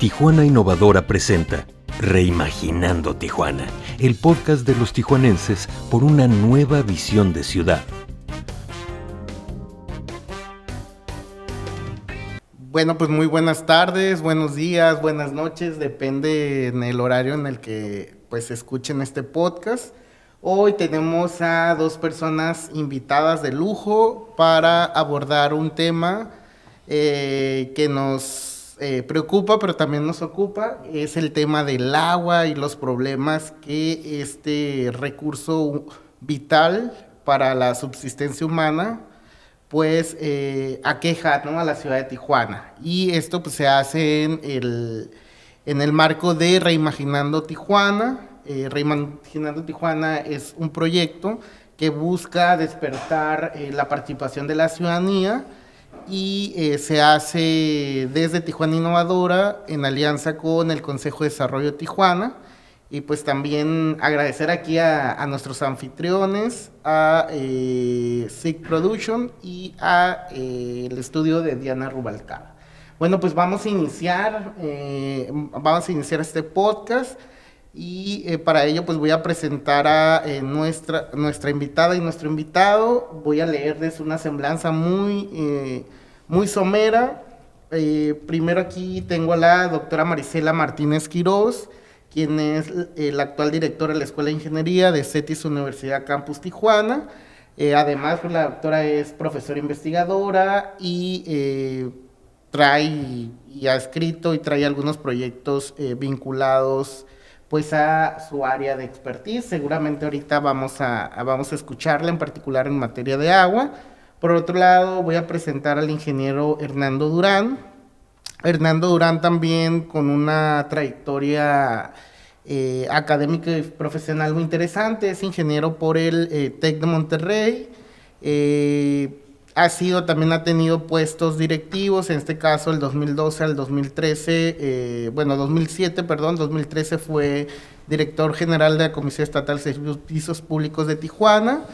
Tijuana Innovadora presenta Reimaginando Tijuana, el podcast de los tijuanenses por una nueva visión de ciudad. Bueno, pues muy buenas tardes, buenos días, buenas noches, depende en el horario en el que pues escuchen este podcast. Hoy tenemos a dos personas invitadas de lujo para abordar un tema que nos preocupa, pero también nos ocupa. Es el tema del agua y los problemas que este recurso vital para la subsistencia humana pues aqueja, ¿no?, a la ciudad de Tijuana. Y esto pues se hace en el marco de Reimaginando Tijuana. Reimaginando Tijuana es un proyecto que busca despertar la participación de la ciudadanía y se hace desde Tijuana Innovadora en alianza con el Consejo de Desarrollo de Tijuana. Y pues también agradecer aquí a nuestros anfitriones, a SIG Production y a el estudio de Diana Rubalcaba. Bueno, pues vamos a iniciar este podcast y para ello pues voy a presentar a nuestra invitada y nuestro invitado. Voy a leerles una semblanza muy somera. Primero aquí tengo a la doctora Marisela Martínez Quirós, quien es la actual directora de la Escuela de Ingeniería de CETIS Universidad Campus Tijuana. Además, pues, la doctora es profesora investigadora y ha escrito y trae algunos proyectos vinculados pues a su área de expertise. Seguramente ahorita vamos a escucharla, en particular en materia de agua. Por otro lado, voy a presentar al ingeniero Hernando Durán. Hernando Durán también con una trayectoria académica y profesional muy interesante. Es ingeniero por el TEC de Monterrey. Ha tenido puestos directivos, en este caso el 2012 al 2013, 2013 fue director general de la Comisión Estatal de Servicios Públicos de Tijuana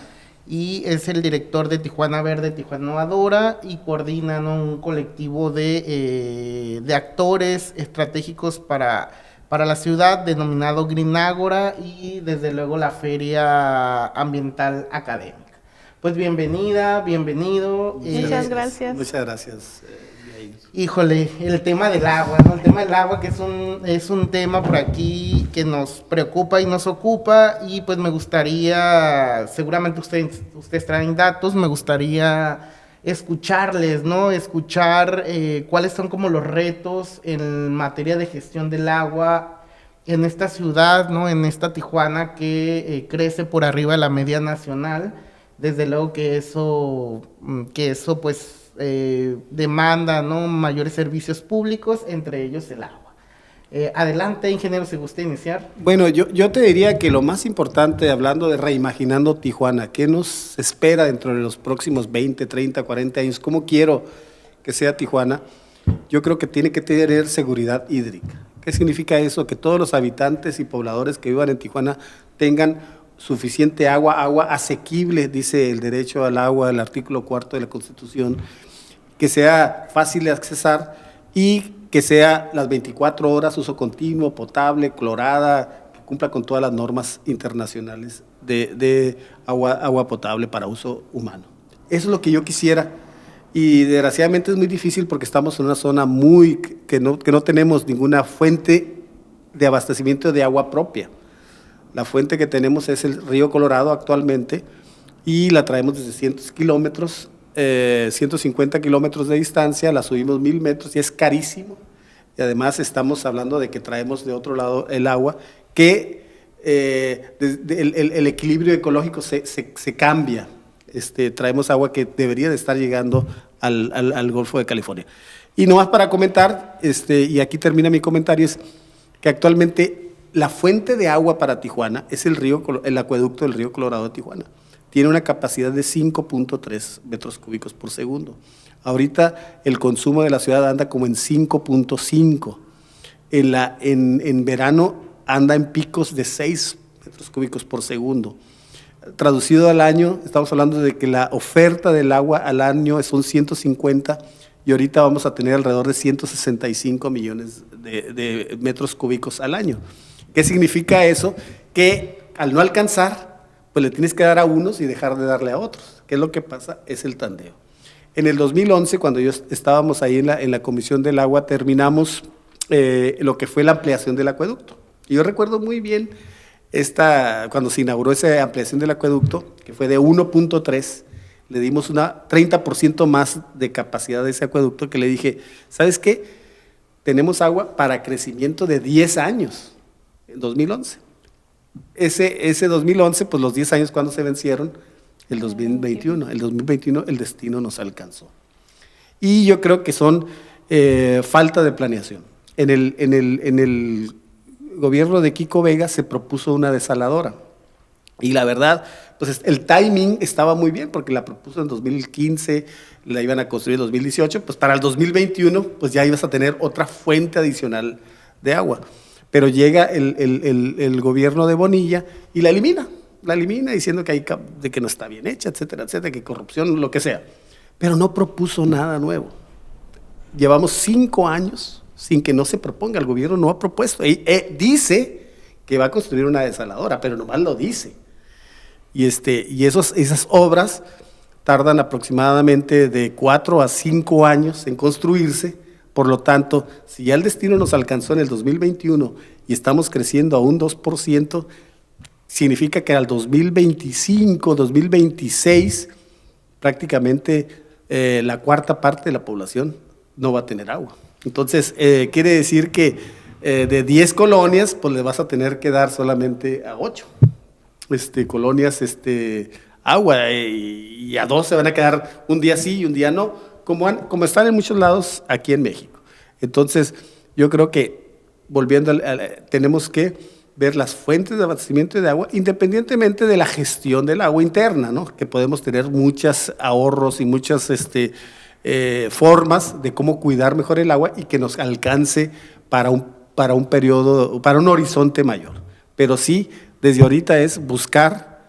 y es el director de Tijuana Verde, Tijuana Innovadora, y coordina, ¿no?, un colectivo de actores estratégicos para la ciudad denominado Green Ágora y desde luego la Feria Ambiental Académica. Pues bienvenida, bienvenido. Muchas gracias. Muchas gracias. Híjole, el tema del agua, ¿no? El tema del agua que es un tema por aquí que nos preocupa y nos ocupa, y pues me gustaría, seguramente ustedes traen datos, me gustaría escucharles, ¿no? Escuchar cuáles son como los retos en materia de gestión del agua en esta ciudad, ¿no? En esta Tijuana que crece por arriba de la media nacional. Desde luego que eso pues demanda, ¿no?, mayores servicios públicos, entre ellos el agua. Adelante, ingeniero, si gusta iniciar. Bueno, yo te diría que lo más importante, hablando de Reimaginando Tijuana, ¿qué nos espera dentro de los próximos 20, 30, 40 años? ¿Cómo quiero que sea Tijuana? Yo creo que tiene que tener seguridad hídrica. ¿Qué significa eso? Que todos los habitantes y pobladores que vivan en Tijuana tengan suficiente agua asequible, dice el derecho al agua, el artículo 4 de la Constitución, que sea fácil de accesar y que sea las 24 horas uso continuo, potable, clorada, que cumpla con todas las normas internacionales de agua potable para uso humano. Eso es lo que yo quisiera, y desgraciadamente es muy difícil porque estamos en una zona que no tenemos ninguna fuente de abastecimiento de agua propia. La fuente que tenemos es el río Colorado actualmente y la traemos desde 150 kilómetros de distancia, la subimos 1000 metros y es carísimo. Y además estamos hablando de que traemos de otro lado el agua, que el equilibrio ecológico se cambia. Traemos agua que debería de estar llegando al Golfo de California. Y nomás para comentar, y aquí termina mi comentario, es que actualmente la fuente de agua para Tijuana es el acueducto del río Colorado de Tijuana. Tiene una capacidad de 5.3 metros cúbicos por segundo. Ahorita el consumo de la ciudad anda como en 5.5. En verano anda en picos de 6 metros cúbicos por segundo. Traducido al año, estamos hablando de que la oferta del agua al año son 150 y ahorita vamos a tener alrededor de 165 millones de metros cúbicos al año. ¿Qué significa eso? Que al no alcanzar, pues le tienes que dar a unos y dejar de darle a otros. ¿Qué es lo que pasa? Es el tandeo. En el 2011, cuando estábamos ahí en la Comisión del Agua, terminamos lo que fue la ampliación del acueducto. Y yo recuerdo muy bien cuando se inauguró esa ampliación del acueducto, que fue de 1.3, le dimos una 30% más de capacidad de ese acueducto, que le dije, ¿sabes qué? Tenemos agua para crecimiento de 10 años, en 2011. Ese 2011, pues los 10 años, ¿cuándo se vencieron? El 2021. El 2021 el destino nos alcanzó. Y yo creo que son falta de planeación. En el gobierno de Kiko Vega se propuso una desaladora. Y la verdad, pues el timing estaba muy bien, porque la propuso en 2015, la iban a construir en 2018, pues para el 2021 pues ya ibas a tener otra fuente adicional de agua. Pero llega el gobierno de Bonilla y la elimina diciendo de que no está bien hecha, etcétera, etcétera, que corrupción, lo que sea. Pero no propuso nada nuevo. Llevamos 5 años sin que no se proponga, el gobierno no ha propuesto. Dice que va a construir una desaladora, pero nomás lo dice. Y esas obras tardan aproximadamente de 4 a 5 años en construirse. Por lo tanto, si ya el destino nos alcanzó en el 2021 y estamos creciendo a un 2%, significa que al 2025, 2026, prácticamente la cuarta parte de la población no va a tener agua. Entonces, quiere decir que de 10 colonias, pues le vas a tener que dar solamente a 8 colonias agua, y a 2 se van a quedar un día sí y un día no, como están en muchos lados aquí en México. Entonces, yo creo que, volviendo, tenemos que ver las fuentes de abastecimiento de agua, independientemente de la gestión del agua interna, ¿no? Que podemos tener muchos ahorros y muchas formas de cómo cuidar mejor el agua y que nos alcance para un periodo, para un horizonte mayor. Pero sí, desde ahorita es buscar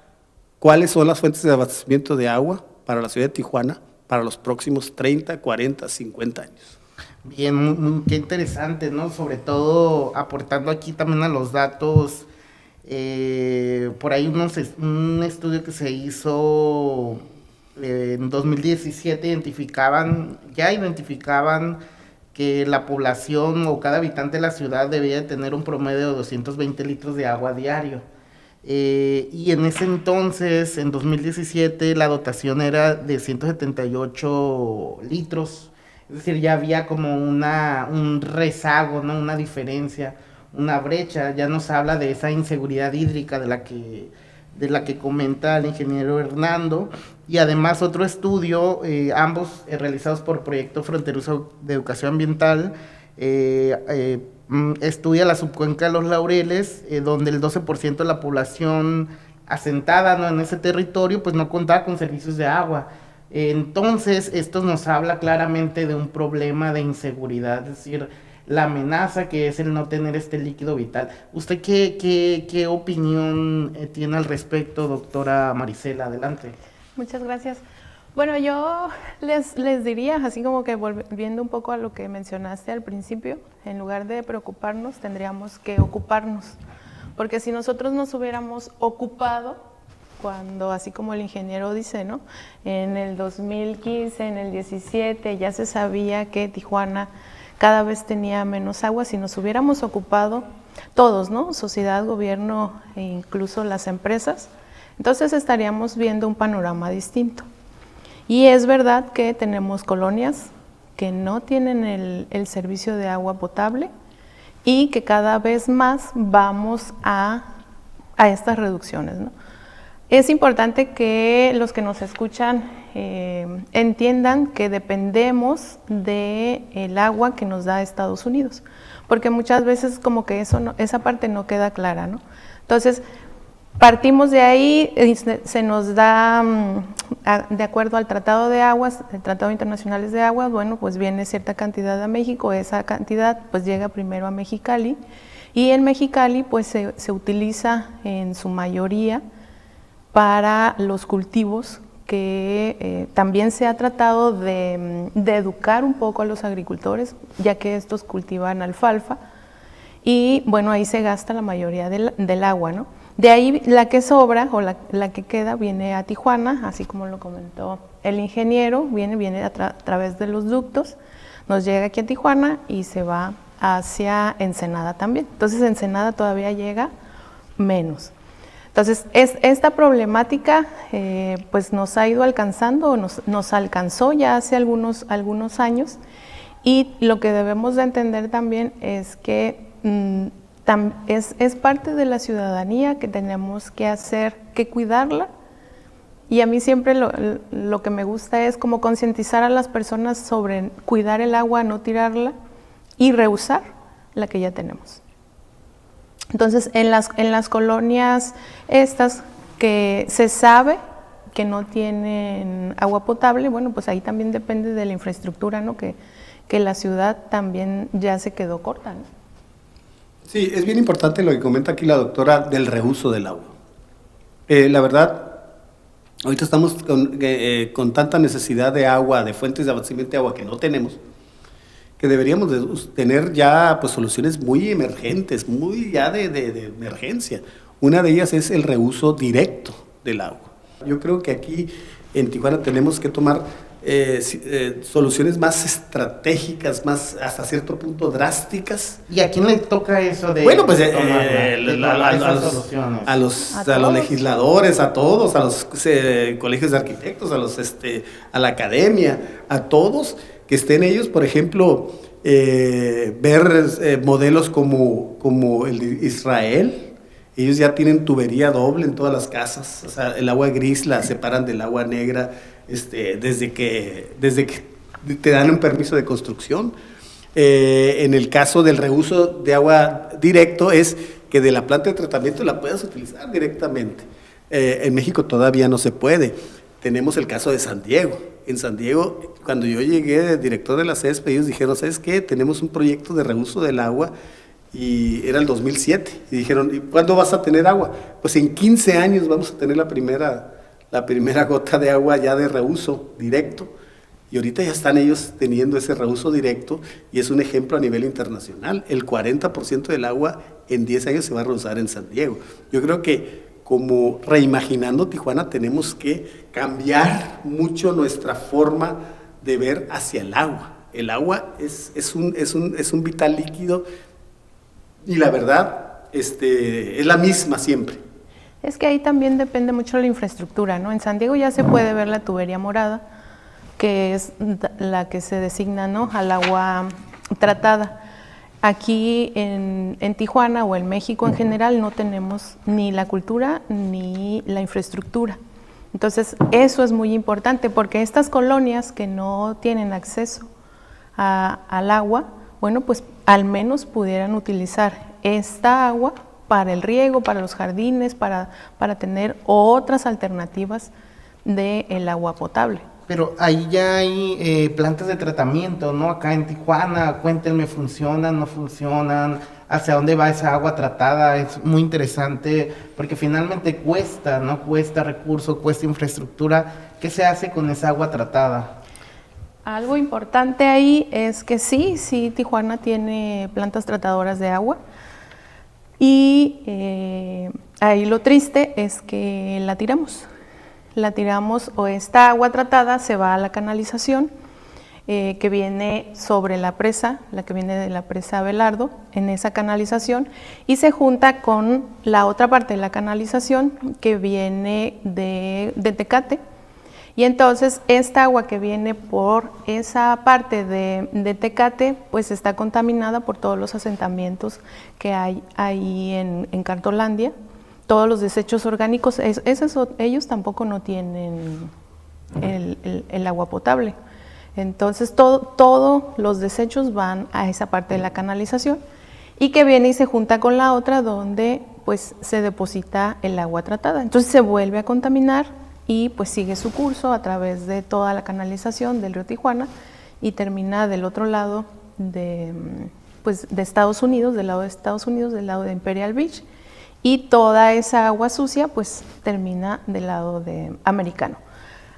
cuáles son las fuentes de abastecimiento de agua para la ciudad de Tijuana para los próximos 30, 40, 50 años. Bien, qué interesante, ¿no? Sobre todo aportando aquí también a los datos, por ahí un estudio que se hizo en 2017 identificaban que la población o cada habitante de la ciudad debía tener un promedio de 220 litros de agua diario. Y en ese entonces, en 2017, la dotación era de 178 litros. Es decir, ya había como un rezago, ¿no? Una diferencia, una brecha. Ya nos habla de esa inseguridad hídrica de la que comenta el ingeniero Hernando. Y además otro estudio, ambos realizados por Proyecto Fronterizo de Educación Ambiental, estudia la subcuenca de los Laureles, donde el 12% de la población asentada, ¿no?, en ese territorio pues no contaba con servicios de agua. Entonces esto nos habla claramente de un problema de inseguridad, es decir, la amenaza que es el no tener este líquido vital. ¿Usted qué opinión tiene al respecto, doctora Marisela? Adelante. Muchas gracias. Bueno, yo les diría, así como que volviendo un poco a lo que mencionaste al principio, en lugar de preocuparnos, tendríamos que ocuparnos. Porque si nosotros nos hubiéramos ocupado, cuando, así como el ingeniero dice, ¿no?, en el 2015, en el 17, ya se sabía que Tijuana cada vez tenía menos agua. Si nos hubiéramos ocupado todos, ¿no?, sociedad, gobierno e incluso las empresas, entonces estaríamos viendo un panorama distinto. Y es verdad que tenemos colonias que no tienen el servicio de agua potable y que cada vez más vamos a estas reducciones, ¿no? Es importante que los que nos escuchan entiendan que dependemos del agua que nos da Estados Unidos, porque muchas veces como que esa parte no queda clara, ¿no? Entonces, partimos de ahí, se nos da, de acuerdo al Tratado de Aguas, el Tratado Internacional de Aguas, bueno, pues viene cierta cantidad a México, esa cantidad pues llega primero a Mexicali, y en Mexicali pues se utiliza en su mayoría para los cultivos que también se ha tratado de educar un poco a los agricultores, ya que estos cultivan alfalfa, y bueno, ahí se gasta la mayoría del agua, ¿no? De ahí la que sobra o la que queda viene a Tijuana, así como lo comentó el ingeniero, viene a través de los ductos, nos llega aquí a Tijuana y se va hacia Ensenada también. Entonces Ensenada todavía llega menos. Entonces esta problemática pues nos ha ido alcanzando, nos alcanzó ya hace algunos años, y lo que debemos de entender también es que es parte de la ciudadanía que tenemos que hacer, que cuidarla, y a mí siempre lo que me gusta es como concientizar a las personas sobre cuidar el agua, no tirarla y reusar la que ya tenemos. Entonces en las colonias estas que se sabe que no tienen agua potable, bueno, pues ahí también depende de la infraestructura, ¿no? Que la ciudad también ya se quedó corta, ¿no? Sí, es bien importante lo que comenta aquí la doctora del reuso del agua. La verdad, ahorita estamos con tanta necesidad de agua, de fuentes de abastecimiento de agua que no tenemos, que deberíamos de tener ya pues soluciones muy emergentes, muy ya de emergencia. Una de ellas es el reuso directo del agua. Yo creo que aquí en Tijuana tenemos que tomar soluciones más estratégicas, más hasta cierto punto drásticas. ¿Y a quién le toca eso de bueno, pues a los legisladores, a todos, a los colegios de arquitectos, a la academia, a todos, que estén ellos, por ejemplo, ver modelos como el de Israel. Ellos ya tienen tubería doble en todas las casas, o sea, el agua gris la separan del agua negra desde que te dan un permiso de construcción. En el caso del reuso de agua directo es que de la planta de tratamiento la puedas utilizar directamente. En México todavía no se puede. Tenemos el caso de San Diego. En San Diego, cuando yo llegué de director de la CESP, ellos dijeron, ¿sabes qué? Tenemos un proyecto de reuso del agua, y era el 2007, y dijeron, ¿y cuándo vas a tener agua? Pues en 15 años vamos a tener la primera gota de agua ya de reuso directo, y ahorita ya están ellos teniendo ese reuso directo, y es un ejemplo a nivel internacional. El 40% del agua en 10 años se va a reusar en San Diego. Yo creo que como Reimaginando Tijuana tenemos que cambiar mucho nuestra forma de ver hacia el agua. El agua es un vital líquido, y la verdad es la misma siempre. Es que ahí también depende mucho de la infraestructura, ¿no? En San Diego ya se puede ver la tubería morada, que es la que se designa, ¿no?, al agua tratada. Aquí en Tijuana o en México en general no tenemos ni la cultura ni la infraestructura. Entonces eso es muy importante, porque estas colonias que no tienen acceso al agua, bueno, pues al menos pudieran utilizar esta agua para el riego, para los jardines, para tener otras alternativas del agua potable. Pero ahí ya hay plantas de tratamiento, ¿no? Acá en Tijuana, cuéntenme, ¿funcionan, no funcionan? ¿Hacia dónde va esa agua tratada? Es muy interesante, porque finalmente cuesta, ¿no? Cuesta recurso, cuesta infraestructura. ¿Qué se hace con esa agua tratada? Algo importante ahí es que sí, Tijuana tiene plantas tratadoras de agua, y ahí lo triste es que la tiramos, o esta agua tratada se va a la canalización que viene sobre la presa, la que viene de la presa Abelardo, en esa canalización, y se junta con la otra parte de la canalización que viene de Tecate. Y entonces esta agua que viene por esa parte de Tecate, pues está contaminada por todos los asentamientos que hay ahí en Cartolandia, todos los desechos orgánicos. Ellos tampoco no tienen el agua potable. Entonces todos los desechos van a esa parte de la canalización, y que viene y se junta con la otra donde pues se deposita el agua tratada. Entonces se vuelve a contaminar, y pues sigue su curso a través de toda la canalización del río Tijuana y termina del otro lado de Estados Unidos, del lado de Imperial Beach, y toda esa agua sucia pues termina del lado de americano.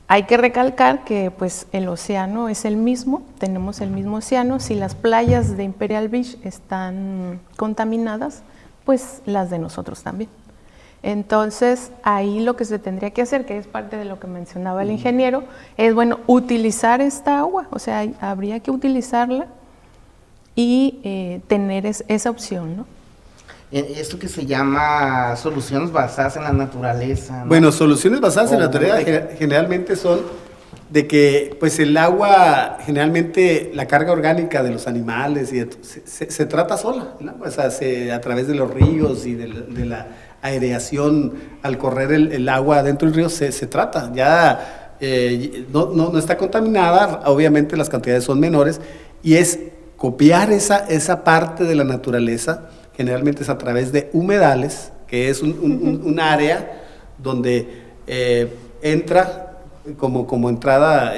Hay que recalcar que pues el océano es el mismo, tenemos el mismo océano. Si las playas de Imperial Beach están contaminadas, pues las de nosotros también. Entonces, ahí lo que se tendría que hacer, que es parte de lo que mencionaba el ingeniero, es, bueno, utilizar esta agua, o sea, habría que utilizarla y tener esa opción, ¿no? Esto que se llama soluciones basadas en la naturaleza, ¿no? Bueno, soluciones basadas en la naturaleza generalmente son de que pues el agua, generalmente la carga orgánica de los animales y se trata sola, ¿no? O sea, a través de los ríos y de la aireación al correr el agua dentro del río se trata. Ya no está contaminada, obviamente las cantidades son menores, y es copiar esa parte de la naturaleza. Generalmente es a través de humedales, que es un área donde entra como entrada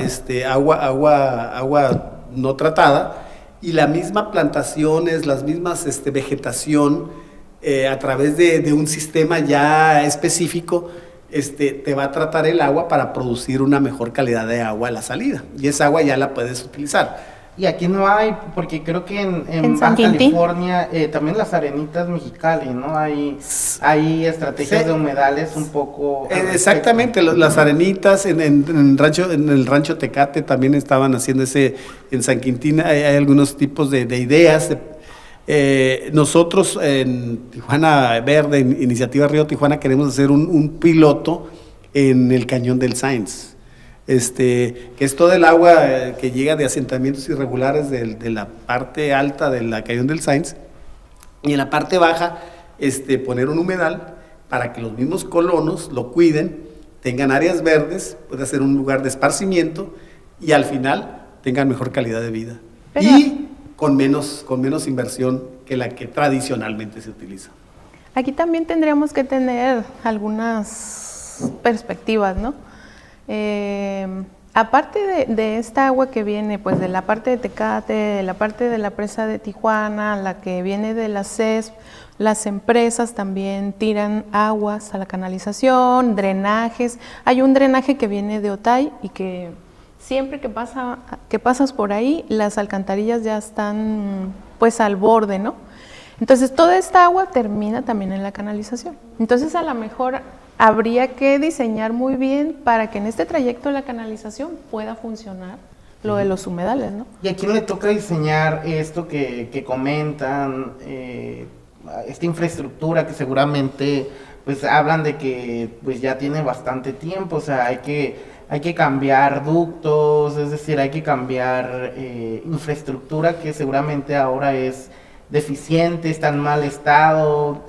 agua no tratada, y la misma plantaciones, las mismas vegetación, a través de un sistema ya específico, te va a tratar el agua para producir una mejor calidad de agua a la salida, y esa agua ya la puedes utilizar. Y aquí no hay, porque creo que en Baja California, también las Arenitas Mexicali, ¿no? Hay estrategias de humedales un poco... Exactamente, las Arenitas en el rancho Tecate también estaban haciendo en San Quintín hay algunos tipos de ideas. Nosotros en Tijuana Verde, en Iniciativa Río Tijuana, queremos hacer un piloto en el Cañón del Sainz. Que es todo el agua que llega de asentamientos irregulares de la parte alta del Cañón del Sainz, y en la parte baja poner un humedal para que los mismos colonos lo cuiden, tengan áreas verdes, pueda ser un lugar de esparcimiento, y al final tengan mejor calidad de vida. Y con menos inversión que la que tradicionalmente se utiliza. Aquí también tendríamos que tener algunas perspectivas, ¿no? Aparte de esta agua que viene pues de la parte de Tecate, de la parte de la presa de Tijuana, la que viene de la CESP, las empresas también tiran aguas a la canalización, drenajes. Hay un drenaje que viene de Otay y que siempre que pasas por ahí, las alcantarillas ya están pues al borde, ¿no? Entonces toda esta agua termina también en la canalización. Entonces a lo mejor habría que diseñar muy bien para que en este trayecto de la canalización pueda funcionar lo de los humedales, ¿no? ¿Y a quién le toca diseñar esto que comentan, esta infraestructura que seguramente pues hablan de que pues ya tiene bastante tiempo? O sea, hay que cambiar ductos, es decir, hay que cambiar infraestructura que seguramente ahora es deficiente, está en mal estado,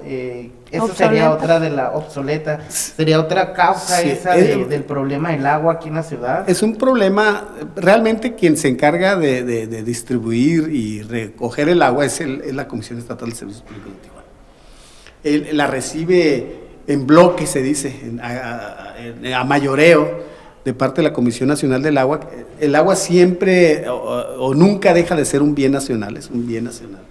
eso sería otra de la obsoleta, sería otra causa del problema del agua aquí en la ciudad. Es un problema, realmente quien se encarga de distribuir y recoger el agua es la Comisión Estatal de Servicios Públicos de Tijuana. La recibe en bloque, se dice, a mayoreo, de parte de la Comisión Nacional del Agua. El agua siempre o nunca deja de ser un bien nacional, es un bien nacional.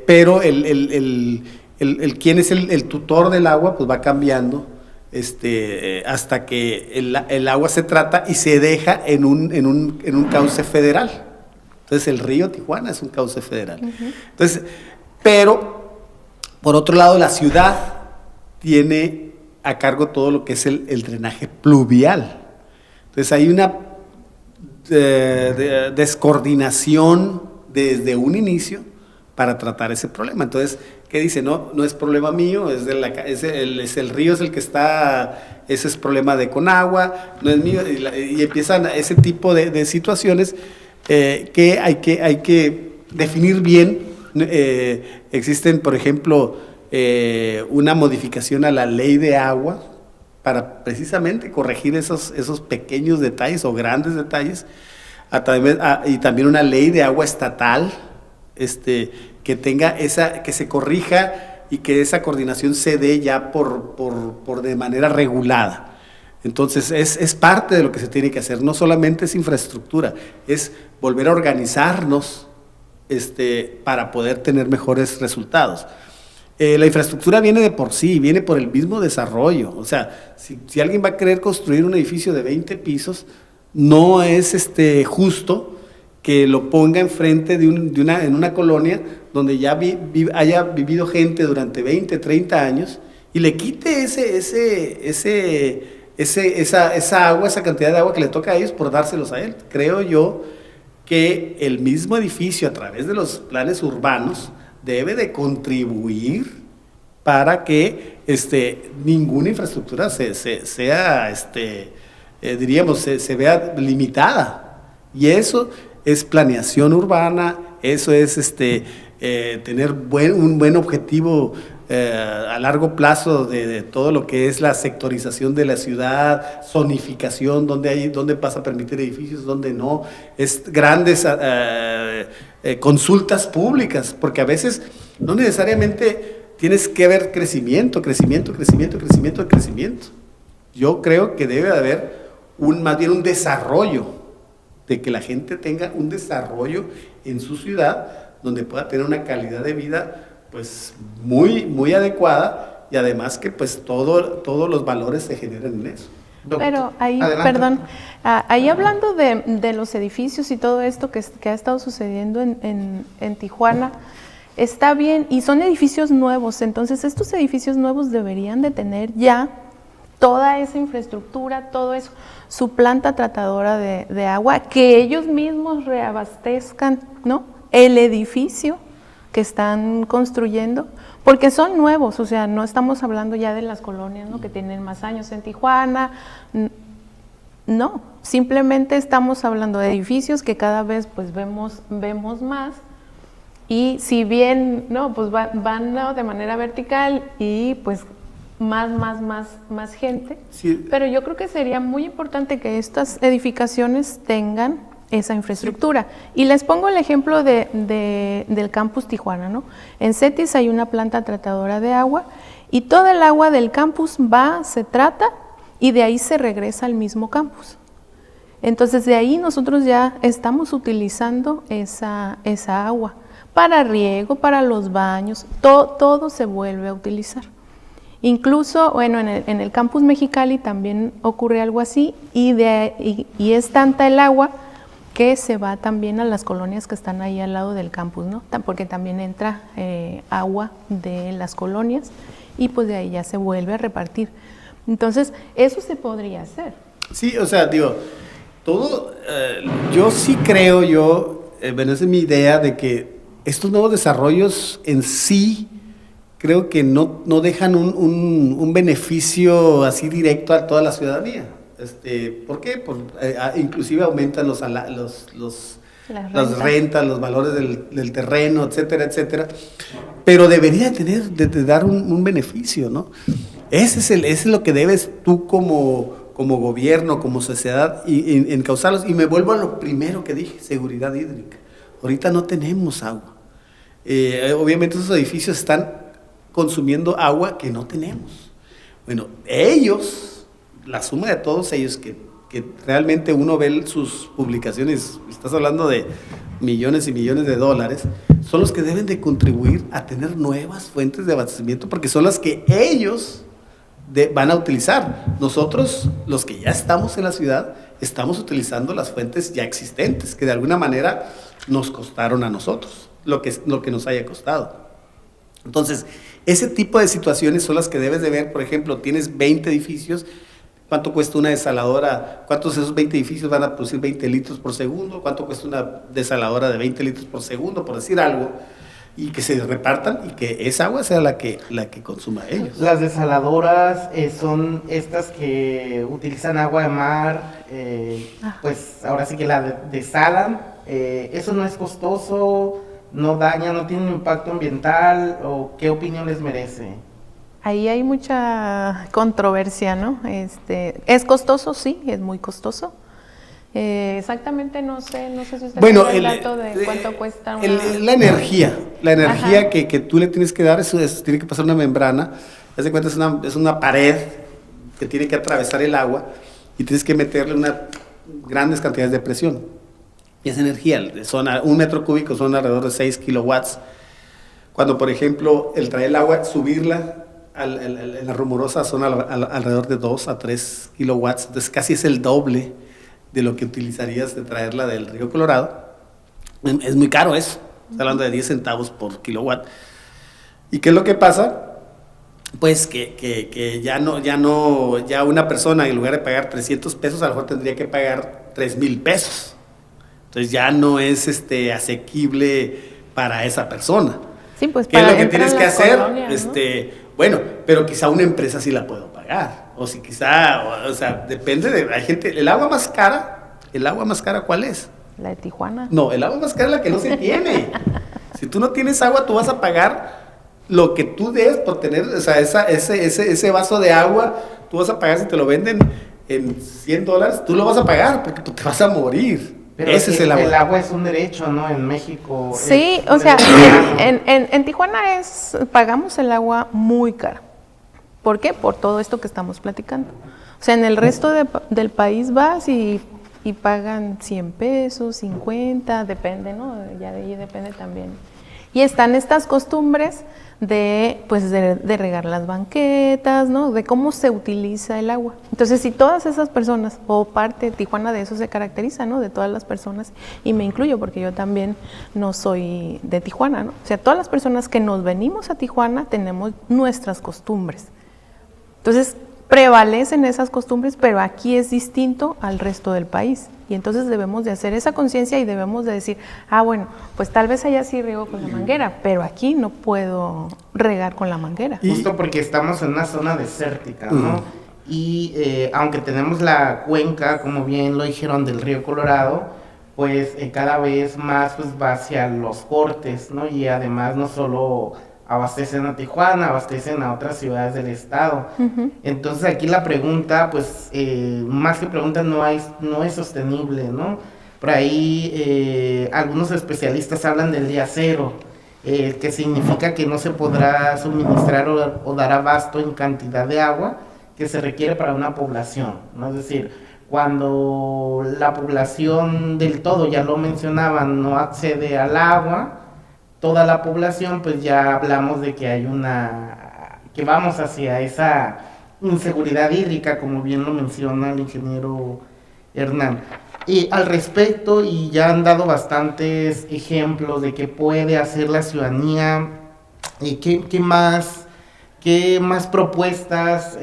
Pero quien es el tutor del agua pues va cambiando hasta que el agua se trata y se deja en un cauce federal. Entonces el río Tijuana es un cauce federal. Entonces, pero por otro lado la ciudad tiene a cargo todo lo que es el drenaje pluvial. Entonces hay una descoordinación desde un inicio para tratar ese problema. Entonces, ¿qué dice? No es problema mío, es el río es el que está, ese es problema de Conagua, no es mío, y empiezan ese tipo de situaciones que hay que definir bien. Existen, por ejemplo, una modificación a la ley de agua para precisamente corregir esos pequeños detalles o grandes detalles, y también una ley de agua estatal, que tenga que se corrija y que esa coordinación se dé ya por de manera regulada. Entonces es parte de lo que se tiene que hacer, no solamente es infraestructura, es volver a organizarnos para poder tener mejores resultados. La infraestructura viene de por sí, viene por el mismo desarrollo. O sea, si alguien va a querer construir un edificio de 20 pisos, no es justo que lo ponga enfrente en una colonia donde ya haya vivido gente durante 20, 30 años y le quite esa agua, esa cantidad de agua que le toca a ellos por dárselos a él. Creo yo que el mismo edificio, a través de los planes urbanos, debe de contribuir para que ninguna infraestructura sea, diríamos, se vea limitada. Y eso es planeación urbana, eso es tener un buen objetivo a largo plazo de todo lo que es la sectorización de la ciudad, zonificación, dónde vas a permitir edificios, dónde no, es grandes consultas públicas, porque a veces no necesariamente tienes que ver crecimiento. Yo creo que debe haber más bien un desarrollo, de que la gente tenga un desarrollo en su ciudad, donde pueda tener una calidad de vida pues muy, muy adecuada, y además que pues todos los valores se generen en eso. Pero ahí, Adelante. perdón, ahí hablando de los edificios y todo esto que ha estado sucediendo en Tijuana, está bien, y son edificios nuevos, entonces estos edificios nuevos deberían de tener ya toda esa infraestructura, todo eso, su planta tratadora de agua, que ellos mismos reabastezcan, ¿no?, el edificio que están construyendo, porque son nuevos, o sea, no estamos hablando ya de las colonias, ¿no?, que tienen más años en Tijuana, no, simplemente estamos hablando de edificios que cada vez pues vemos más, y si bien, no, pues van ¿no?, de manera vertical y pues más gente, Sí. pero yo creo que sería muy importante que estas edificaciones tengan esa infraestructura. Y les pongo el ejemplo del campus Tijuana, ¿no? En CETIS hay una planta tratadora de agua y toda el agua del campus se trata y de ahí se regresa al mismo campus. Entonces de ahí nosotros ya estamos utilizando esa agua para riego, para los baños, todo se vuelve a utilizar. Incluso, bueno, en el campus Mexicali también ocurre algo así y es tanta el agua que se va también a las colonias que están ahí al lado del campus, ¿no? Porque también entra agua de las colonias y pues de ahí ya se vuelve a repartir. Entonces, eso se podría hacer. Sí, o sea, digo, yo sí creo, bueno, esa es mi idea de que estos nuevos desarrollos en sí, creo que no dejan un beneficio así directo a toda la ciudadanía. ¿Por qué? Inclusive aumentan las rentas, los valores del terreno, etcétera, etcétera. Pero debería de dar un beneficio, ¿no? Ese es lo que debes tú como gobierno, como sociedad, encauzarlos. Y me vuelvo a lo primero que dije, seguridad hídrica. Ahorita no tenemos agua. Obviamente esos edificios están consumiendo agua que no tenemos. Bueno, la suma de todos ellos, que realmente uno ve sus publicaciones, estás hablando de millones y millones de dólares, son los que deben de contribuir a tener nuevas fuentes de abastecimiento, porque son las que ellos van a utilizar. Nosotros, los que ya estamos en la ciudad, estamos utilizando las fuentes ya existentes, que de alguna manera nos costaron a nosotros, lo que nos haya costado. Entonces, ese tipo de situaciones son las que debes de ver. Por ejemplo, tienes 20 edificios, ¿cuánto cuesta una desaladora? ¿Cuántos de esos 20 edificios van a producir 20 litros por segundo? ¿Cuánto cuesta una desaladora de 20 litros por segundo, por decir algo? Y que se repartan y que esa agua sea la que consuma ellos. Las desaladoras son estas que utilizan agua de mar, pues ahora sí que la desalan. ¿Eso no es costoso? ¿No daña? ¿No tiene un impacto ambiental? ¿O qué opinión les merece? Ahí hay mucha controversia, ¿no? ¿Es costoso? Sí, es muy costoso. Exactamente, no sé si usted tiene el dato de cuánto cuesta la energía Ajá. que tú le tienes que dar, eso tiene que pasar una membrana. Haz de cuenta, es una pared que tiene que atravesar el agua y tienes que meterle grandes cantidades de presión. Y esa energía, un metro cúbico son alrededor de 6 kilowatts. cuando por ejemplo el traer el agua, subirla en la rumorosa zona alrededor de 2 a 3 kilowatts, entonces casi es el doble de lo que utilizarías de traerla del río Colorado. Es muy caro eso, está hablando de 10 centavos por kilowatt. ¿Y qué es lo que pasa? Pues que ya una persona en lugar de pagar 300 pesos, a lo mejor tendría que pagar 3,000 pesos. Entonces ya no es asequible para esa persona. Sí, pues ¿Qué es para lo que entrar tienes a que la hacer? colonia, ¿no? Bueno, pero quizá una empresa sí la puedo pagar. O si quizá, o sea, depende de, hay gente, el agua más cara, ¿cuál es? La de Tijuana. No, el agua más cara es la que no se tiene. Si tú no tienes agua, tú vas a pagar lo que tú des por tener, o sea, ese vaso de agua, tú vas a pagar si te lo venden en $100, tú lo vas a pagar porque tú te vas a morir. Pero ese es el agua. El agua es un derecho, ¿no? En México. Sí, es o sea, derecho. en Tijuana pagamos el agua muy cara. ¿Por qué? Por todo esto que estamos platicando. O sea, en el resto del país vas y pagan 100 pesos, 50, depende, ¿no? Ya de ahí depende también. Y están estas costumbres de regar las banquetas, ¿no? De cómo se utiliza el agua. Entonces, si todas esas personas, o parte de Tijuana de eso se caracteriza, ¿no? De todas las personas, y me incluyo porque yo también no soy de Tijuana, ¿no? O sea, todas las personas que nos venimos a Tijuana tenemos nuestras costumbres. Entonces, prevalecen esas costumbres, pero aquí es distinto al resto del país. Y entonces debemos de hacer esa conciencia y debemos de decir, bueno, pues tal vez allá sí riego con la manguera, pero aquí no puedo regar con la manguera. Justo porque estamos en una zona desértica, ¿no? Y aunque tenemos la cuenca, como bien lo dijeron, del río Colorado, pues cada vez más pues, va hacia los cortes, ¿no? Y además no solo abastecen a Tijuana, abastecen a otras ciudades del estado. Uh-huh. Entonces aquí la pregunta, pues, más que pregunta, no es sostenible, ¿no? Por ahí algunos especialistas hablan del día cero, que significa que no se podrá suministrar o dar abasto en cantidad de agua que se requiere para una población, ¿no? Es decir, cuando la población del todo, ya lo mencionaban, no accede al agua, toda la población, pues ya hablamos de que que vamos hacia esa inseguridad hídrica, como bien lo menciona el ingeniero Hernán. Y al respecto, y ya han dado bastantes ejemplos de qué puede hacer la ciudadanía, qué más propuestas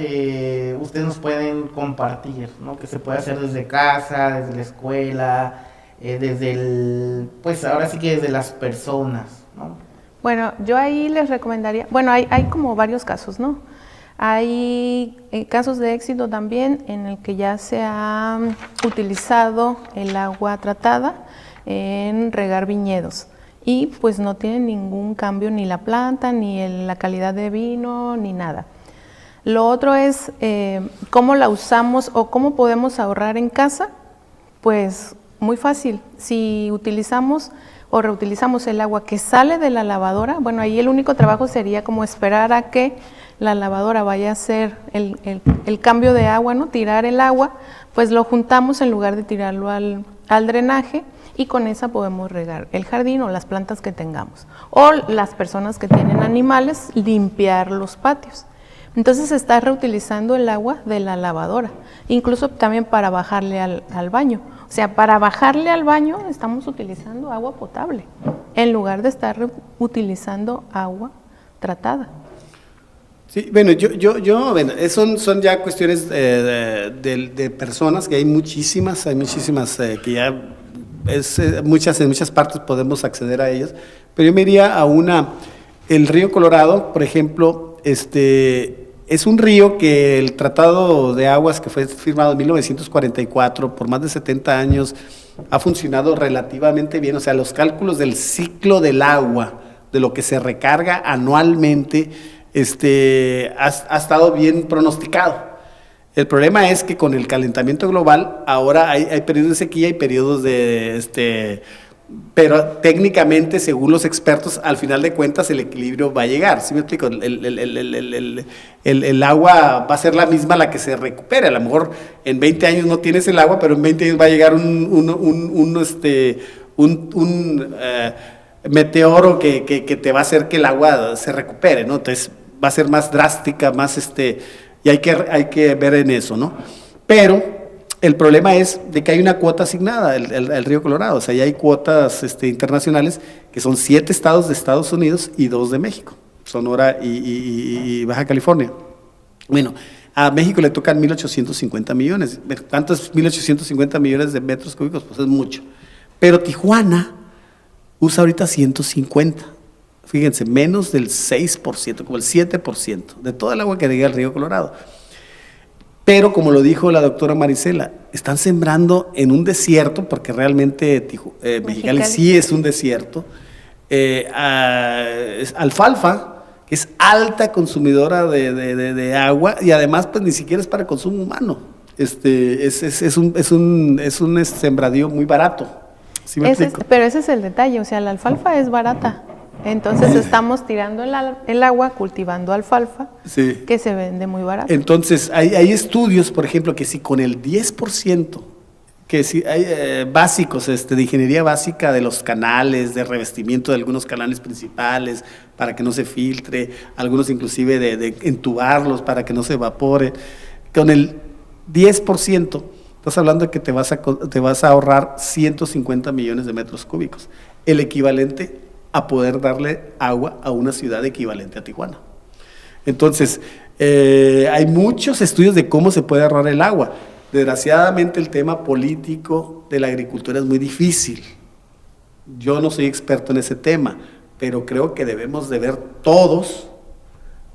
ustedes nos pueden compartir, ¿no? Que se puede hacer desde casa, desde la escuela, pues ahora sí que desde las personas, ¿no? Bueno, yo ahí les recomendaría, hay como varios casos, ¿no? Hay casos de éxito también en el que ya se ha utilizado el agua tratada en regar viñedos y pues no tiene ningún cambio ni la planta, ni la calidad de vino, ni nada. Lo otro es cómo la usamos o cómo podemos ahorrar en casa, pues muy fácil. Si utilizamos o reutilizamos el agua que sale de la lavadora, bueno, ahí el único trabajo sería como esperar a que la lavadora vaya a hacer el cambio de agua, ¿no? Tirar el agua, pues lo juntamos en lugar de tirarlo al drenaje y con esa podemos regar el jardín o las plantas que tengamos. O las personas que tienen animales, limpiar los patios. Entonces se está reutilizando el agua de la lavadora, incluso también para bajarle al baño. O sea, para bajarle al baño estamos utilizando agua potable, en lugar de estar utilizando agua tratada. Sí, bueno, son ya cuestiones de personas, que hay muchísimas que ya en muchas partes podemos acceder a ellas, pero yo me iría el río Colorado, por ejemplo, es un río que el Tratado de Aguas, que fue firmado en 1944, por más de 70 años, ha funcionado relativamente bien. O sea, los cálculos del ciclo del agua, de lo que se recarga anualmente, ha estado bien pronosticado. El problema es que con el calentamiento global, ahora hay periodos de sequía y periodos pero técnicamente, según los expertos, al final de cuentas el equilibrio va a llegar. ¿Sí me explico? El agua va a ser la misma la que se recupere. A lo mejor en 20 años no tienes el agua, pero en 20 años va a llegar meteoro que te va a hacer que el agua se recupere, ¿no? Entonces va a ser más drástica, más y hay que ver en eso, ¿no? Pero el problema es de que hay una cuota asignada, el río Colorado, o sea, ya hay cuotas internacionales que son 7 estados de Estados Unidos y 2 de México, Sonora y Baja California. Bueno, a México le tocan 1.850 millones. ¿Cuántos 1.850 millones de metros cúbicos? Pues es mucho. Pero Tijuana usa ahorita 150. Fíjense, menos del 6%, como el 7% de toda el agua que llega al río Colorado. Pero como lo dijo la doctora Marisela, están sembrando en un desierto, porque realmente Mexicali sí es un desierto, es alfalfa, que es alta consumidora de agua, y además pues ni siquiera es para consumo humano. Es un sembradío muy barato. ¿Sí me explico? Pero ese es el detalle, o sea, la alfalfa es barata. Entonces estamos tirando el agua, cultivando alfalfa, sí, que se vende muy barato. Entonces hay estudios, por ejemplo, que si con el 10%, que si hay básicos, de ingeniería básica de los canales, de revestimiento de algunos canales principales, para que no se filtre, algunos inclusive de entubarlos para que no se evapore, con el 10%, estás hablando de que te vas a ahorrar 150 millones de metros cúbicos, el equivalente a poder darle agua a una ciudad equivalente a Tijuana. Entonces, hay muchos estudios de cómo se puede ahorrar el agua. Desgraciadamente, el tema político de la agricultura es muy difícil. Yo no soy experto en ese tema, pero creo que debemos de ver todos,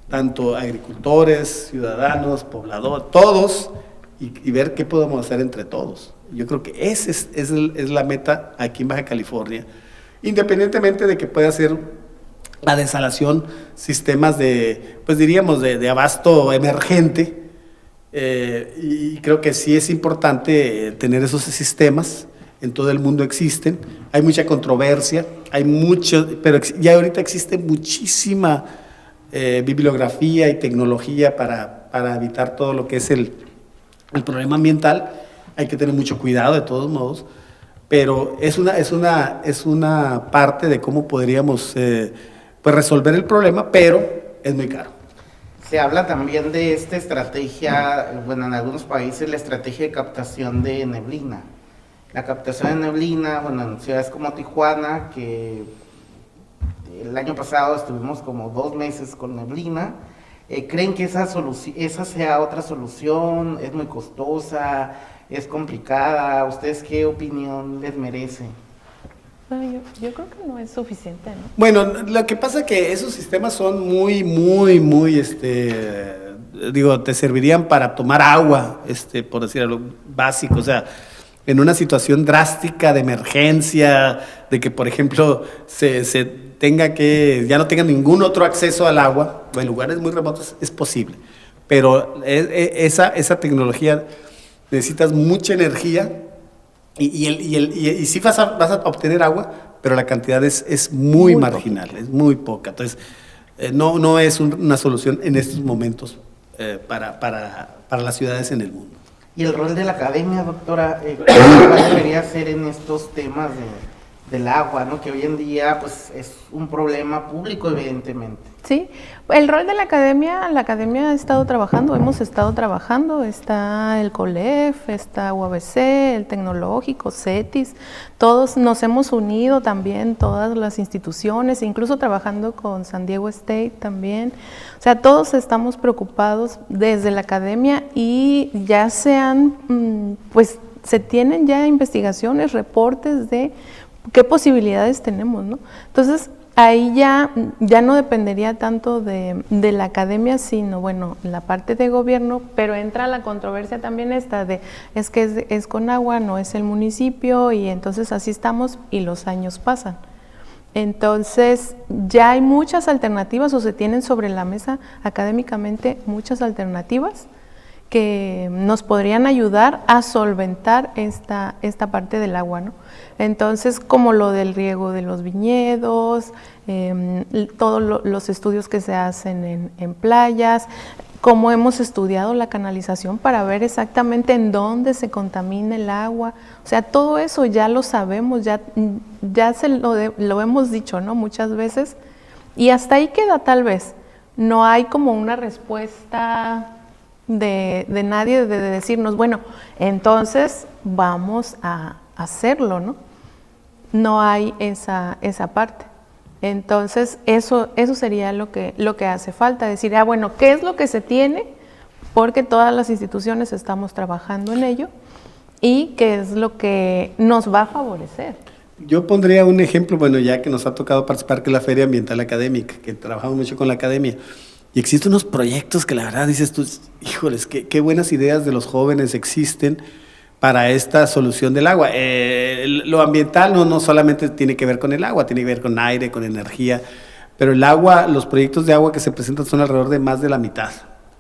tanto agricultores, ciudadanos, pobladores, todos, y ver qué podemos hacer entre todos. Yo creo que esa es la meta aquí en Baja California. Independientemente de que pueda ser la desalación, sistemas pues diríamos, de abasto emergente, y creo que sí es importante tener esos sistemas, en todo el mundo existen, hay mucha controversia, pero ya ahorita existe muchísima bibliografía y tecnología para evitar todo lo que es el problema ambiental. Hay que tener mucho cuidado de todos modos, pero es una parte de cómo podríamos pues resolver el problema, pero es muy caro. Se habla también de esta estrategia, bueno, en algunos países la estrategia de captación de neblina. La captación de neblina, bueno, en ciudades como Tijuana, que el año pasado estuvimos como 2 meses con neblina, ¿creen que esa sea otra solución? ¿Es muy costosa? ¿Es complicada? ¿Ustedes qué opinión les merece? Bueno, yo creo que no es suficiente, ¿no? Bueno, lo que pasa es que esos sistemas son muy, te servirían para tomar agua, por decir algo básico, o sea, en una situación drástica de emergencia, de que, por ejemplo, ya no tenga ningún otro acceso al agua, en lugares muy remotos es posible, pero esa tecnología necesitas mucha energía y sí vas a obtener agua, pero la cantidad es muy marginal, es muy poca. Entonces, no es una solución en estos momentos para las ciudades en el mundo. ¿Y el rol de la academia, doctora? ¿Cuál debería ser en estos temas del agua, ¿no? Que hoy en día pues es un problema público, evidentemente? Sí, el rol de la academia ha estado trabajando, hemos estado trabajando, está el COLEF, está UABC, el Tecnológico, CETIS, todos nos hemos unido también, todas las instituciones, incluso trabajando con San Diego State también, o sea, todos estamos preocupados desde la academia y ya pues se tienen ya investigaciones, reportes de qué posibilidades tenemos, ¿no? Entonces, ahí ya no dependería tanto de la academia, sino, bueno, la parte de gobierno, pero entra la controversia también esta de, es que es con agua, no es el municipio, y entonces así estamos y los años pasan. Entonces, ya hay muchas alternativas, o se tienen sobre la mesa académicamente muchas alternativas que nos podrían ayudar a solventar esta parte del agua, ¿no? Entonces, como lo del riego de los viñedos, todos los estudios que se hacen en playas, como hemos estudiado la canalización para ver exactamente en dónde se contamina el agua, o sea, todo eso ya lo sabemos, ya lo hemos dicho, ¿no? Muchas veces, y hasta ahí queda tal vez. No hay como una respuesta de nadie de decirnos, bueno, entonces vamos a hacerlo, ¿no? No hay esa parte. Entonces, eso sería lo que hace falta, decir, bueno, ¿qué es lo que se tiene? Porque todas las instituciones estamos trabajando en ello y qué es lo que nos va a favorecer. Yo pondría un ejemplo, bueno, ya que nos ha tocado participar que la Feria Ambiental Académica, que trabajamos mucho con la academia, y existen unos proyectos que la verdad dices tú, híjoles, qué buenas ideas de los jóvenes existen para esta solución del agua. Lo ambiental no solamente tiene que ver con el agua, tiene que ver con aire, con energía, pero el agua, los proyectos de agua que se presentan son alrededor de más de la mitad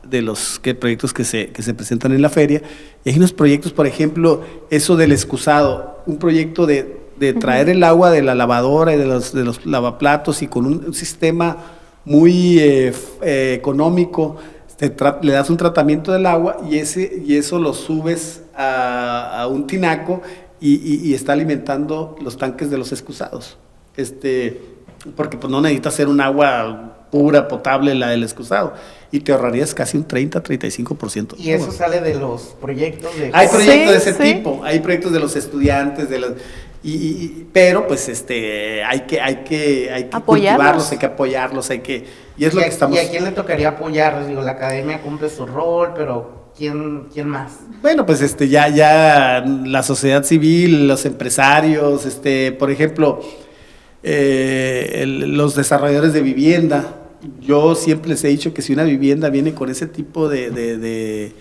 de los proyectos que se presentan en la feria. Y hay unos proyectos, por ejemplo, eso del excusado, un proyecto de traer el agua de la lavadora y de los lavaplatos y con un sistema muy económico, le das un tratamiento del agua y eso lo subes a un tinaco y está alimentando los tanques de los excusados. Porque pues no necesitas hacer un agua pura, potable, la del excusado, y te ahorrarías casi un 30-35%. Y eso sale de los proyectos de... Hay proyectos de ese tipo, hay proyectos de los estudiantes, pero pues hay que cultivarlos, hay que apoyarlos, y es lo que estamos... ¿Y a quién le tocaría apoyarlos? Digo, la academia cumple su rol, pero ¿quién más? Bueno, pues ya la sociedad civil, los empresarios, por ejemplo, los desarrolladores de vivienda. Yo siempre les he dicho que si una vivienda viene con ese tipo de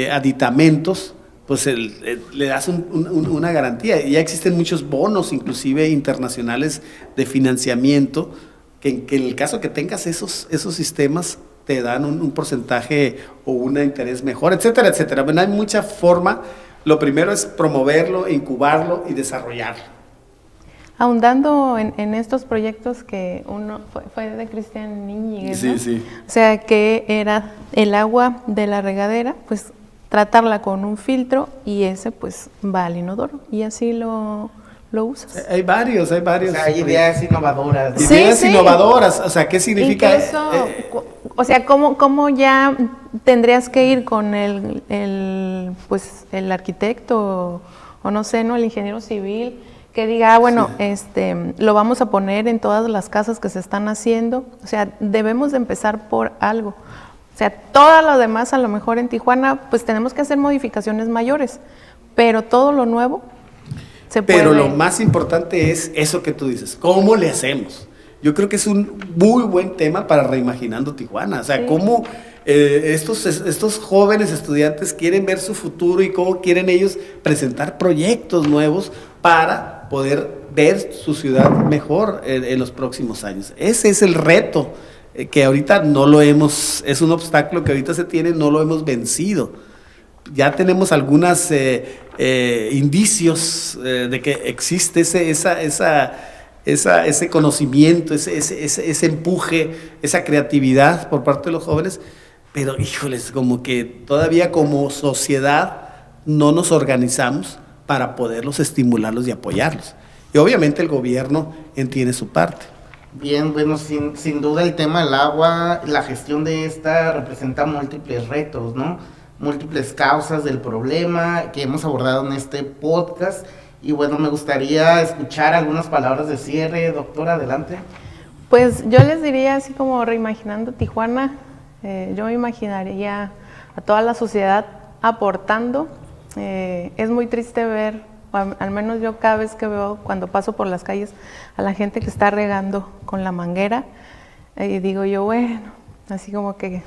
aditamentos, pues le das una garantía. Y ya existen muchos bonos, inclusive internacionales, de financiamiento, que en el caso que tengas esos sistemas, te dan un porcentaje o un interés mejor, etcétera, etcétera. Bueno, hay mucha forma. Lo primero es promoverlo, incubarlo y desarrollarlo. Ahondando en estos proyectos que uno fue de Cristian Íñiguez, ¿no? Sí. O sea, que era el agua de la regadera, pues tratarla con un filtro y ese pues va al inodoro y así lo usas. Hay varios. O sea, hay ideas innovadoras. Sí, Ideas innovadoras, o sea, ¿qué significa? Incluso, o sea, ¿cómo ya tendrías que ir con el arquitecto o no sé, ¿no? El ingeniero civil, que diga, bueno, lo vamos a poner en todas las casas que se están haciendo. O sea, debemos de empezar por algo. O sea, todo lo demás, a lo mejor en Tijuana, pues tenemos que hacer modificaciones mayores, pero todo lo nuevo se puede. Pero lo más importante es eso que tú dices, ¿cómo le hacemos? Yo creo que es un muy buen tema para Reimaginando Tijuana. O sea, sí. Cómo estos jóvenes estudiantes quieren ver su futuro y cómo quieren ellos presentar proyectos nuevos para poder ver su ciudad mejor en los próximos años. Ese es el reto que ahorita es un obstáculo que ahorita se tiene, no lo hemos vencido. Ya tenemos algunos indicios de que existe ese conocimiento, ese empuje, esa creatividad por parte de los jóvenes, pero híjoles, como que todavía como sociedad no nos organizamos para poderlos estimularlos y apoyarlos. Y obviamente el gobierno entiende su parte. Bien, bueno, sin duda el tema del agua, la gestión de esta representa múltiples retos, ¿no? Múltiples causas del problema que hemos abordado en este podcast. Y bueno, me gustaría escuchar algunas palabras de cierre. Doctora, adelante. Pues yo les diría, así como Reimaginando Tijuana, yo me imaginaría a toda la sociedad aportando. Es muy triste ver, al menos yo cada vez que veo cuando paso por las calles, a la gente que está regando con la manguera, y digo yo, bueno, así como que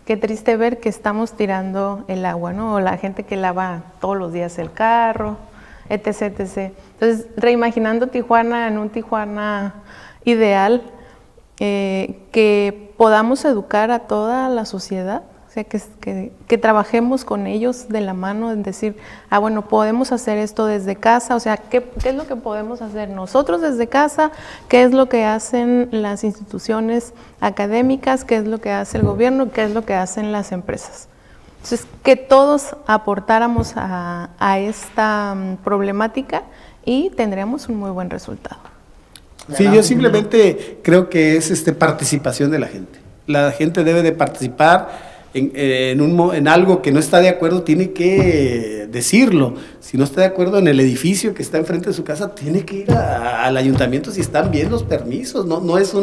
qué triste ver que estamos tirando el agua, ¿no? O la gente que lava todos los días el carro, etc., etc. Entonces, Reimaginando Tijuana en un Tijuana ideal, que podamos educar a toda la sociedad O sea, que trabajemos con ellos de la mano en decir, bueno, podemos hacer esto desde casa, o sea, ¿qué es lo que podemos hacer nosotros desde casa? ¿Qué es lo que hacen las instituciones académicas? ¿Qué es lo que hace el gobierno? ¿Qué es lo que hacen las empresas? Entonces, que todos aportáramos a esta problemática y tendríamos un muy buen resultado. Sí, yo simplemente creo que es participación de la gente. La gente debe de participar en algo que no está de acuerdo, tiene que decirlo. Si no está de acuerdo en el edificio que está enfrente de su casa, tiene que ir al ayuntamiento si están bien los permisos. No es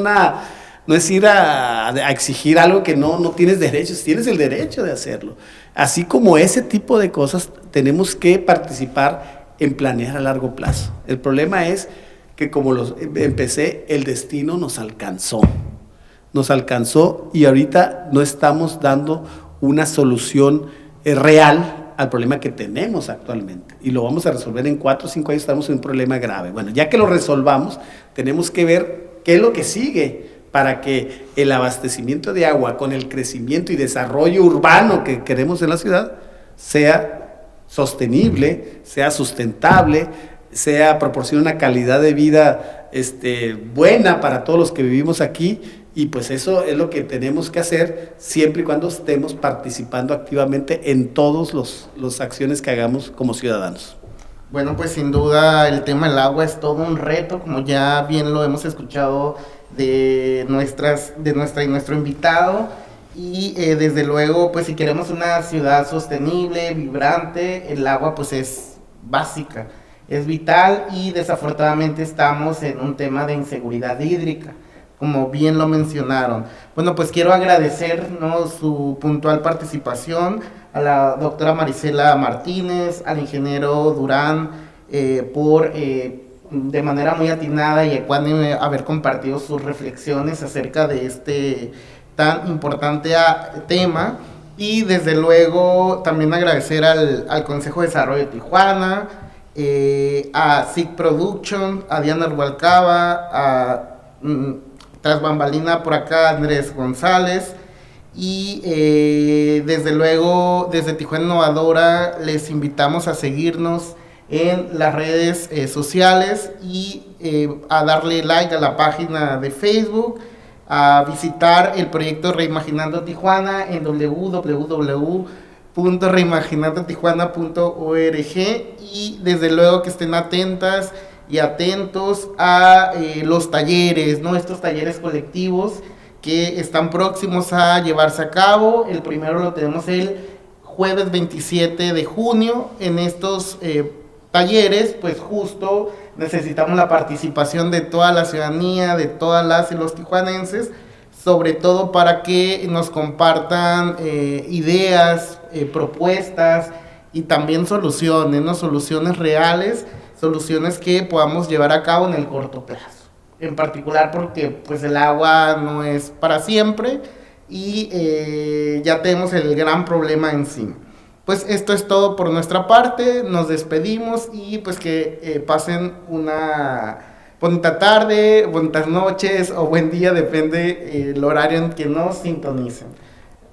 ir a exigir algo que no tienes derechos, tienes el derecho de hacerlo. Así como ese tipo de cosas, tenemos que participar en planear a largo plazo. El problema es que como empecé, el destino nos alcanzó y ahorita no estamos dando una solución real al problema que tenemos actualmente, y lo vamos a resolver en 4 o 5 años. Estamos en un problema grave. Bueno, ya que lo resolvamos, tenemos que ver qué es lo que sigue para que el abastecimiento de agua con el crecimiento y desarrollo urbano que queremos en la ciudad sea sostenible, sea sustentable, proporcione una calidad de vida buena para todos los que vivimos aquí. Y pues eso es lo que tenemos que hacer siempre y cuando estemos participando activamente en todas las acciones que hagamos como ciudadanos. Bueno, pues sin duda el tema del agua es todo un reto, como ya bien lo hemos escuchado de nuestro invitado. Y desde luego, pues si queremos una ciudad sostenible, vibrante, el agua pues es básica, es vital, y desafortunadamente estamos en un tema de inseguridad hídrica, como bien lo mencionaron. Bueno, pues quiero agradecer, ¿no?, su puntual participación, a la doctora Marisela Martínez, al ingeniero Durán, por de manera muy atinada y ecuánime haber compartido sus reflexiones acerca de este tan importante tema. Y desde luego también agradecer al Consejo de Desarrollo de Tijuana, a SIG Production, a Diana Rubalcaba, a Tras Bambalina por acá Andrés González, y desde luego desde Tijuana Innovadora les invitamos a seguirnos en las redes sociales y a darle like a la página de Facebook, a visitar el proyecto Reimaginando Tijuana en www.reimaginandotijuana.org, y desde luego que estén atentas y atentos a los talleres, ¿no?, estos talleres colectivos que están próximos a llevarse a cabo. El primero lo tenemos el jueves 27 de junio. En estos talleres, pues justo necesitamos la participación de toda la ciudadanía, de todas las y los tijuanenses, sobre todo para que nos compartan ideas, propuestas y también soluciones, ¿no?, soluciones reales, soluciones que podamos llevar a cabo en el corto plazo. En particular porque pues el agua no es para siempre y ya tenemos el gran problema encima. Pues esto es todo por nuestra parte, nos despedimos y pues que pasen una bonita tarde, bonitas noches o buen día, depende el horario en que nos sintonicen.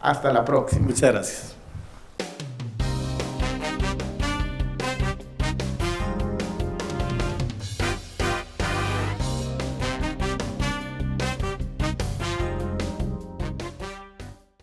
Hasta la próxima. Muchas gracias.